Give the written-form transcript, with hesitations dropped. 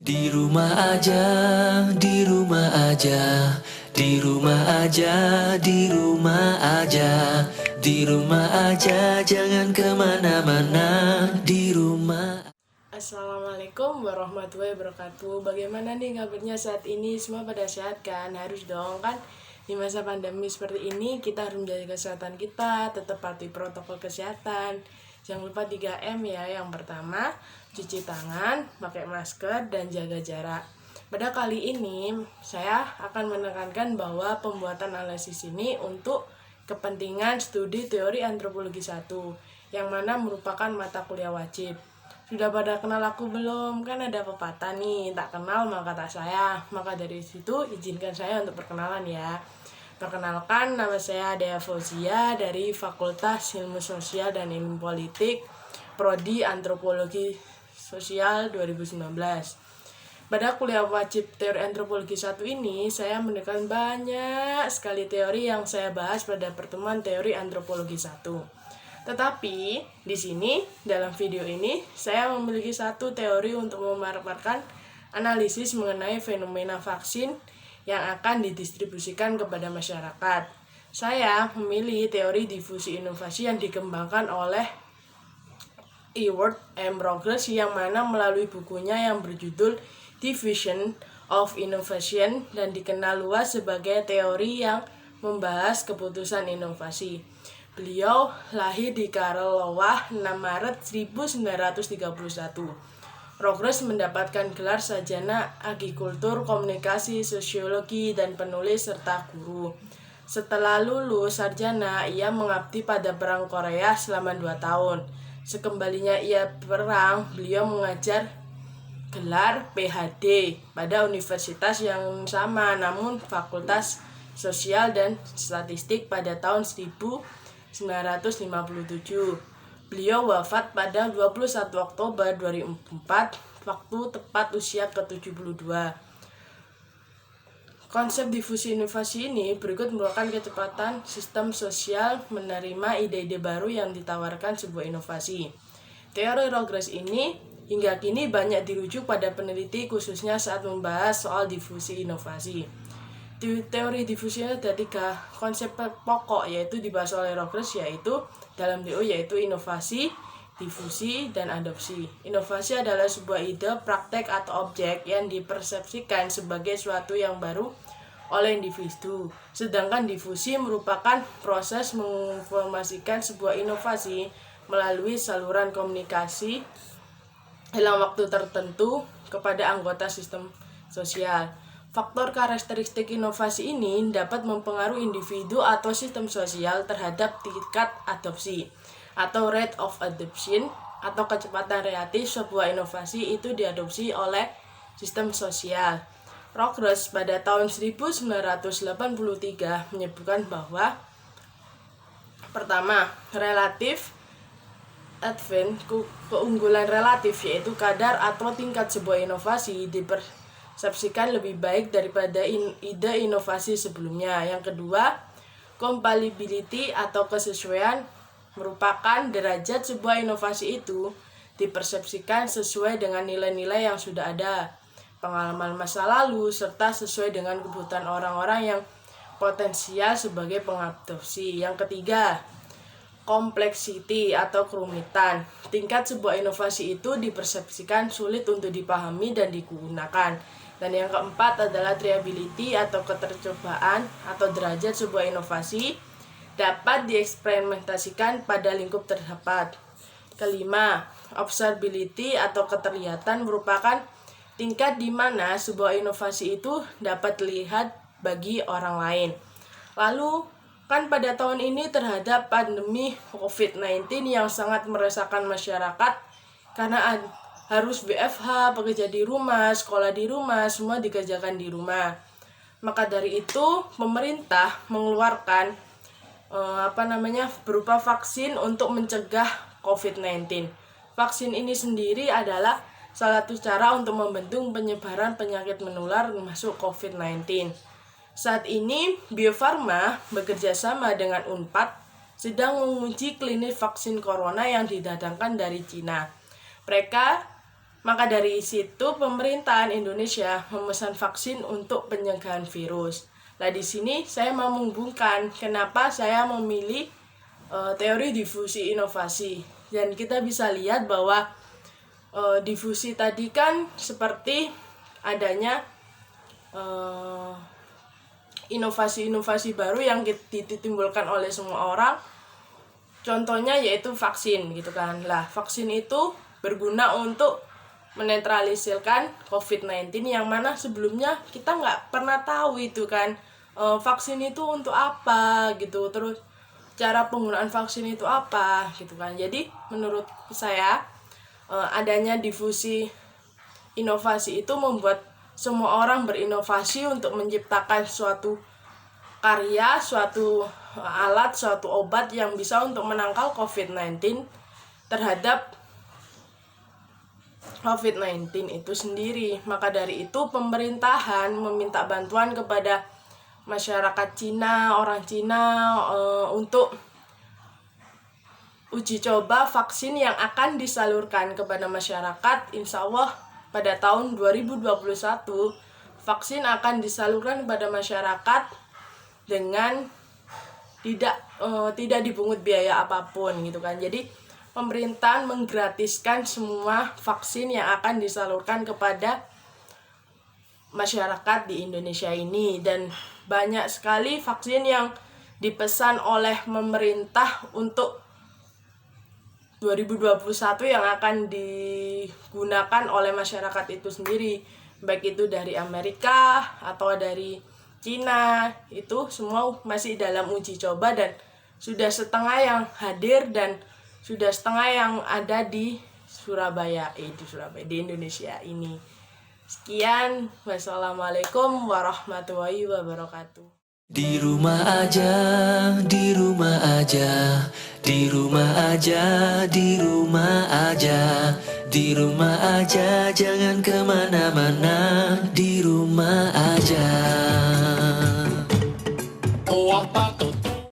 Di rumah aja, di rumah aja, di rumah aja, di rumah aja, di rumah aja, jangan kemana-mana, di rumah. Assalamualaikum warahmatullahi wabarakatuh. Bagaimana nih kabarnya saat ini? Semua pada sehat kan? Harus dong kan? Di masa pandemi seperti ini kita harus menjaga kesehatan kita, tetap patuhi protokol kesehatan. Jangan lupa 3M ya. Yang pertama, cuci tangan, pakai masker, dan jaga jarak. Pada kali ini, saya akan menekankan bahwa pembuatan analisis ini untuk kepentingan studi teori antropologi 1, yang mana merupakan mata kuliah wajib. Sudah pada kenal aku belum? Kan ada pepatah nih, tak kenal maka tak sayang. Maka dari situ izinkan saya untuk perkenalan ya. Perkenalkan, nama saya Dea Fauzia dari Fakultas Ilmu Sosial dan Ilmu Politik, Prodi Antropologi Sosial 2019. Pada kuliah wajib teori antropologi 1 ini, saya menekan banyak sekali teori yang saya bahas pada pertemuan teori antropologi 1. Tetapi di sini dalam video ini saya memiliki satu teori untuk memaparkan analisis mengenai fenomena vaksin yang akan didistribusikan kepada masyarakat. Saya memilih teori difusi inovasi yang dikembangkan oleh Ewart M. Rogers, yang mana melalui bukunya yang berjudul Diffusion of Innovation dan dikenal luas sebagai teori yang membahas keputusan inovasi. Beliau lahir di Karlowah 6 Maret 1931. Rogers mendapatkan gelar sarjana agrikultur, komunikasi, sosiologi, dan penulis serta guru. Setelah lulus sarjana, ia mengabdi pada Perang Korea selama 2 tahun. Sekembalinya ia perang, beliau mengajar gelar PhD pada universitas yang sama, namun Fakultas Sosial dan Statistik pada tahun 1957. Beliau wafat pada 21 Oktober 2004, waktu tepat usia ke-72. Konsep difusi inovasi ini berikut merupakan kecepatan sistem sosial menerima ide-ide baru yang ditawarkan sebuah inovasi. Teori Rogers ini hingga kini banyak dirujuk pada peneliti, khususnya saat membahas soal difusi inovasi. Teori difusi ada 3 konsep pokok yaitu dibahas oleh Rogers, yaitu dalam DO, yaitu inovasi, difusi, dan adopsi. Inovasi adalah sebuah ide, praktek, atau objek yang dipersepsikan sebagai suatu yang baru oleh individu. Sedangkan difusi merupakan proses menginformasikan sebuah inovasi melalui saluran komunikasi dalam waktu tertentu kepada anggota sistem sosial. Faktor karakteristik inovasi ini dapat mempengaruhi individu atau sistem sosial terhadap tingkat adopsi atau rate of adoption, atau kecepatan relatif sebuah inovasi itu diadopsi oleh sistem sosial. Rogers pada tahun 1983 menyebutkan bahwa pertama, relatif advent, keunggulan relatif, yaitu kadar atau tingkat sebuah inovasi dipersepsikan lebih baik daripada ide inovasi sebelumnya. Yang kedua, compatibility atau kesesuaian merupakan derajat sebuah inovasi itu dipersepsikan sesuai dengan nilai-nilai yang sudah ada, pengalaman masa lalu, serta sesuai dengan kebutuhan orang-orang yang potensial sebagai pengadopsi. Yang ketiga, kompleksiti atau kerumitan. Tingkat sebuah inovasi itu dipersepsikan sulit untuk dipahami dan digunakan. Dan yang keempat adalah triability atau ketercobaan atau derajat sebuah inovasi dapat dieksperimentasikan pada lingkup terdapat. Kelima, observability atau keterlihatan merupakan tingkat di mana sebuah inovasi itu dapat dilihat bagi orang lain. Lalu kan pada tahun ini terhadap pandemi COVID-19 yang sangat meresahkan masyarakat karena harus WFH, bekerja di rumah, sekolah di rumah, semua dikerjakan di rumah. Maka dari itu pemerintah mengeluarkan berupa vaksin untuk mencegah COVID-19. Vaksin ini sendiri adalah salah satu cara untuk membendung penyebaran penyakit menular termasuk COVID-19. Saat ini Bio Farma bekerja sama dengan Unpad sedang menguji klinis vaksin corona yang didatangkan dari Cina. Mereka Maka dari situ pemerintahan Indonesia memesan vaksin untuk pencegahan virus. Nah, di sini saya mau menghubungkan kenapa saya memilih teori difusi inovasi. Dan kita bisa lihat bahwa difusi tadi kan seperti adanya inovasi-inovasi baru yang ditimbulkan oleh semua orang. Contohnya yaitu vaksin gitu kan. Lah, vaksin itu berguna untuk menetralisirkan COVID-19 yang mana sebelumnya kita nggak pernah tahu itu kan vaksin itu untuk apa gitu, terus cara penggunaan vaksin itu apa gitu kan. Jadi menurut saya adanya difusi inovasi itu membuat semua orang berinovasi untuk menciptakan suatu karya, suatu alat, suatu obat yang bisa untuk menangkal COVID-19 terhadap COVID-19 itu sendiri. Maka dari itu pemerintahan meminta bantuan kepada masyarakat Cina, orang Cina untuk uji coba vaksin yang akan disalurkan kepada masyarakat. Insya Allah pada tahun 2021 vaksin akan disalurkan kepada masyarakat dengan tidak dipungut biaya apapun gitu kan. Jadi pemerintahan menggratiskan semua vaksin yang akan disalurkan kepada masyarakat di Indonesia ini, dan banyak sekali vaksin yang dipesan oleh pemerintah untuk 2021 yang akan digunakan oleh masyarakat itu sendiri, baik itu dari Amerika atau dari Cina. Itu semua masih dalam uji coba dan sudah setengah yang hadir dan sudah setengah yang ada di Surabaya, di Indonesia ini. Sekian, wassalamualaikum warahmatullahi wabarakatuh. Di rumah aja, di rumah aja, di rumah aja, di rumah aja, di rumah aja, jangan kemana-mana, di rumah aja.